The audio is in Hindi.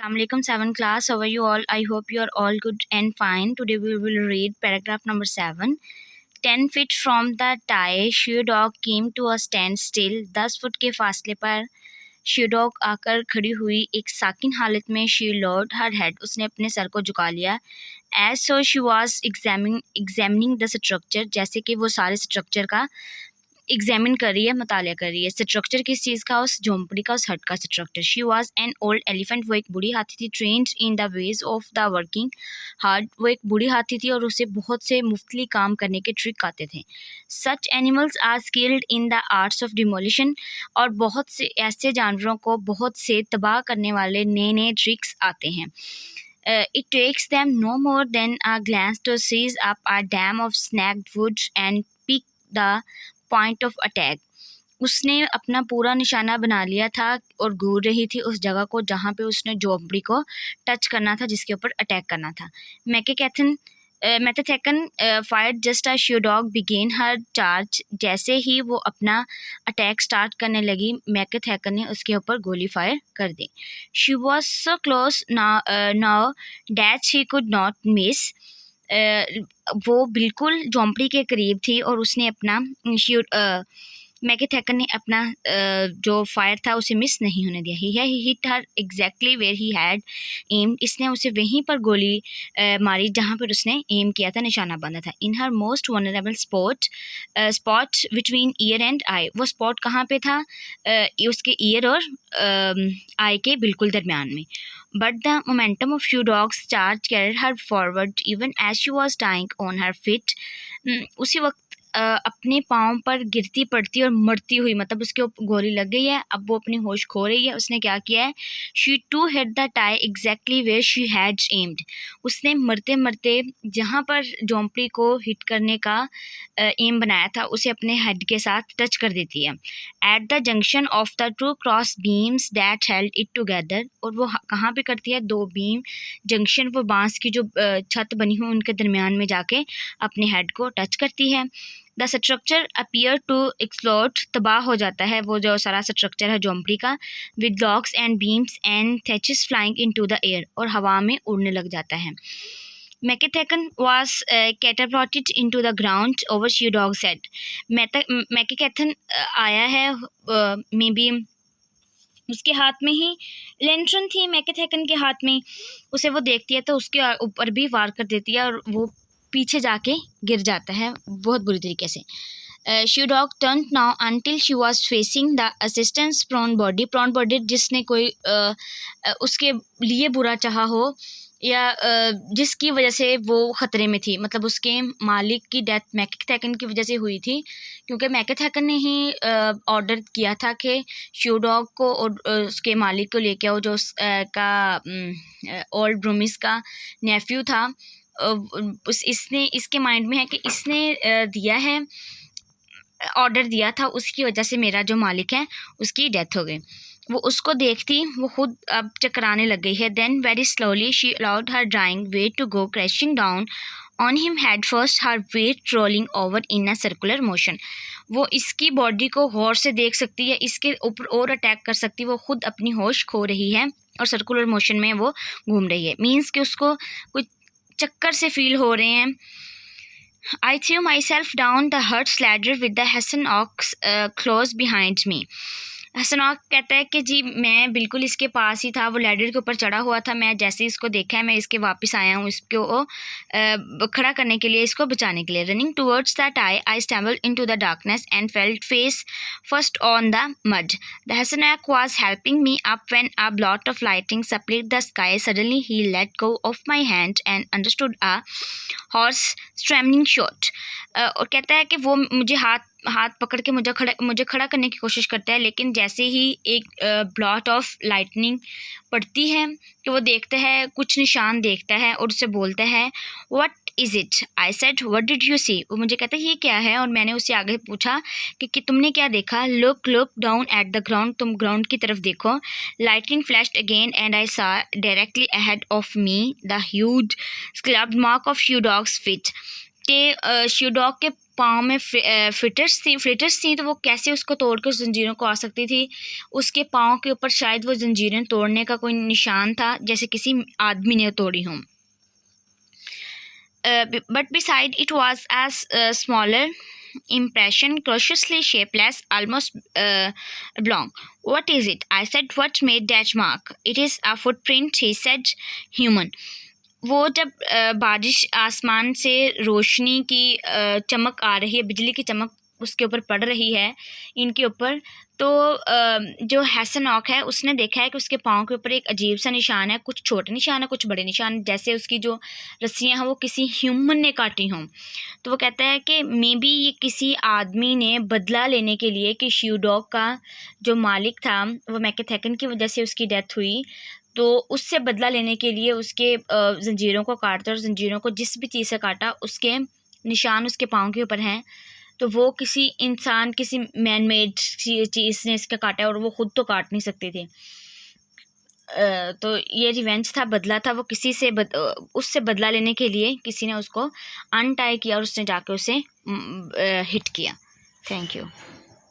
Assalamualaikum 7 class. How are you all? I hope you are all good and fine. Today we will read paragraph number 7. 10 feet from the tie, she dog came to a standstill. 10 foot के फासले पर she dog आकर खड़ी हुई एक साकिन हालत में. She lowered her head. उसने अपने सर को झुका लिया. As so she was examining the structure. जैसे कि वो सारे स्ट्रक्चर का एग्जामिन कर रही है, मुतालिया कर रही है. स्ट्रक्चर किस चीज़ का? उस झोंपड़ी का, उस हट का structure. She was an old elephant. वो एक बूढ़ी हाथी थी. Trend in the ways of the working hard. वो एक बूढ़ी हाथी थी और उसे बहुत से मुफ्तली काम करने के ट्रिक आते थे. Such animals are skilled in the arts of demolition. और बहुत से ऐसे जानवरों को बहुत से तबाह करने वाले नए नए ट्रिक्स आते हैं. It takes them no more than a glance to seize up a dam of snagged wood and pick the point of attack. उसने अपना पूरा निशाना बना लिया था और घूर रही थी उस जगह को जहाँ पे उसने झोंपड़ी को टच करना था, जिसके ऊपर अटैक करना था. मैकेथेकन fired just as she dog began her charge. जैसे ही वो अपना अटैक स्टार्ट करने लगी, मैकेथेकन ने उसके ऊपर गोली फायर कर दी. She was so close now that she could not miss. वो बिल्कुल झोंपड़ी के करीब थी और उसने अपना मैकेथेकन ने अपना जो फायर था उसे मिस नहीं होने दिया. He hit her exactly where he had aimed. इसने उसे वहीं पर गोली मारी जहाँ पर उसने एम किया था, निशाना बांधा था. In her most vulnerable spot between ear and eye. वो स्पॉट कहाँ पे था? उसके ईयर और आई के बिल्कुल दरमियान में. But the momentum of Shoe Dog's charge carried her forward even as she was dying on her feet. उसी वक्त अपने पाँव पर गिरती पड़ती और मरती हुई, मतलब उसके ऊपर गोली लग गई है, अब वो अपनी होश खो रही है. उसने क्या किया है? She too hit the tie exactly where she had aimed. उसने मरते मरते जहाँ पर झोंपड़ी को हिट करने का एम बनाया था उसे अपने हेड के साथ टच कर देती है. At the junction of the two cross beams that held it together. और वो कहाँ पे करती है? दो बीम जंक्शन, वो बांस की जो छत बनी हुई उनके दरमियान में जाके अपने हेड को टच करती है. The structure appear to explode. तबाह हो जाता है वो जो सारा स्ट्रक्चर है झोंपड़ी का. With logs and beams and thatches flying into the air. और हवा में उड़ने लग जाता है. मैकेथेकन was catapulted into the ground over Shoe Dog's head. मैकेथेकन आया है, मे बी उसके हाथ में ही लेंट्रन थी मैकेथेकन के हाथ में. उसे वो देखती है तो उसके ऊपर भी वार कर देती है और वो पीछे जाके गिर जाता है बहुत बुरी तरीके से. Shoe Dog turned now until she was facing the assistant's prone body. prone body जिसने कोई उसके लिए बुरा चाहा हो या जिसकी वजह से वो ख़तरे में थी, मतलब उसके मालिक की डेथ मैकेथेकन की वजह से हुई थी, क्योंकि मैकेथेकन ने ही ऑर्डर किया था कि शू डॉग को और उसके मालिक को लेके आओ, जो उसका ओल्ड ब्रूमिस का नेफ्यू था. इसने इसके माइंड में है कि इसने दिया है, ऑर्डर दिया था, उसकी वजह से मेरा जो मालिक है उसकी डेथ हो गई. वो उसको देखती वो खुद अब चकराने लग गई है. Then very slowly she allowed her drawing weight to go crashing down on him head first, her weight rolling over in a circular motion. वो इसकी बॉडी को गौर से देख सकती है, इसके ऊपर और अटैक कर सकती है. वो खुद अपनी होश खो रही है और सर्कुलर मोशन में वो घूम रही है. मीन्स कि उसको कुछ चक्कर से फील हो रहे हैं. I threw myself down the hut ladder with the Hassan ox close behind me. हसनॉक कहता है कि जी मैं बिल्कुल इसके पास ही था, वो लैडर के ऊपर चढ़ा हुआ था. मैं जैसे इसको देखा है मैं इसके वापस आया हूँ इसको खड़ा करने के लिए, इसको बचाने के लिए. Running towards the tie I stumbled into the darkness and fell face first on the mud. The हसनॉक was helping me up when a blot of lighting split the sky. Suddenly he let go of my hand and understood a horse स्ट्रैमनिंग शॉट. और कहता है कि वो मुझे हाथ पकड़ के मुझे खड़ा करने की कोशिश करता है, लेकिन जैसे ही एक ब्लॉट ऑफ लाइटनिंग पड़ती है कि वो देखता है, कुछ निशान देखता है और उससे बोलता है what is it. I said what did you see. वो मुझे कहता है ये क्या है, और मैंने उससे आगे पूछा कि तुमने क्या देखा. Look down at the ground. तुम ग्राउंड की तरफ देखो. Lightning flashed again and I saw directly ahead of me the huge scrubbed mark of shoe dog's feet. के शू डॉग के पाँव में फ्लिटर्स थी तो वो कैसे उसको तोड़ के उस जंजीरों को आ सकती थी। उसके पाँव के ऊपर शायद वो जंजीरें तोड़ने का कोई निशान था, जैसे किसी आदमी ने तोड़ी हों। But beside it was as smaller impression, cautiously shapeless, almost oblong. What is it? I said. What made that mark? It is a footprint, he said. Human. वो जब बारिश आसमान से रोशनी की चमक आ रही है, बिजली की चमक उसके ऊपर पड़ रही है इनके ऊपर, तो जो हैसन हॉक है उसने देखा है कि उसके पाँव के ऊपर एक अजीब सा निशान है, कुछ छोटे निशान है कुछ बड़े निशान, जैसे उसकी जो रस्सियाँ हैं वो किसी ह्यूमन ने काटी हों। तो वो कहता है कि मे बी ये किसी आदमी ने बदला लेने के लिए, कि शी डॉग का जो मालिक था वो मैकेथेकन की वजह से उसकी डेथ हुई, तो उससे बदला लेने के लिए उसके ज़ंजीरों को काटता, और ज़ंजीरों को जिस भी चीज़ से काटा उसके निशान उसके पाँव के ऊपर हैं, तो वो किसी इंसान, किसी मैन मेड चीज़ ने इसका काटा है, और वो ख़ुद तो काट नहीं सकते थे। तो ये रिवेंज था, बदला था, वो किसी से उससे बदला लेने के लिए किसी ने उसको अनटाई किया और उसने जाके उसे हिट किया। Thank you.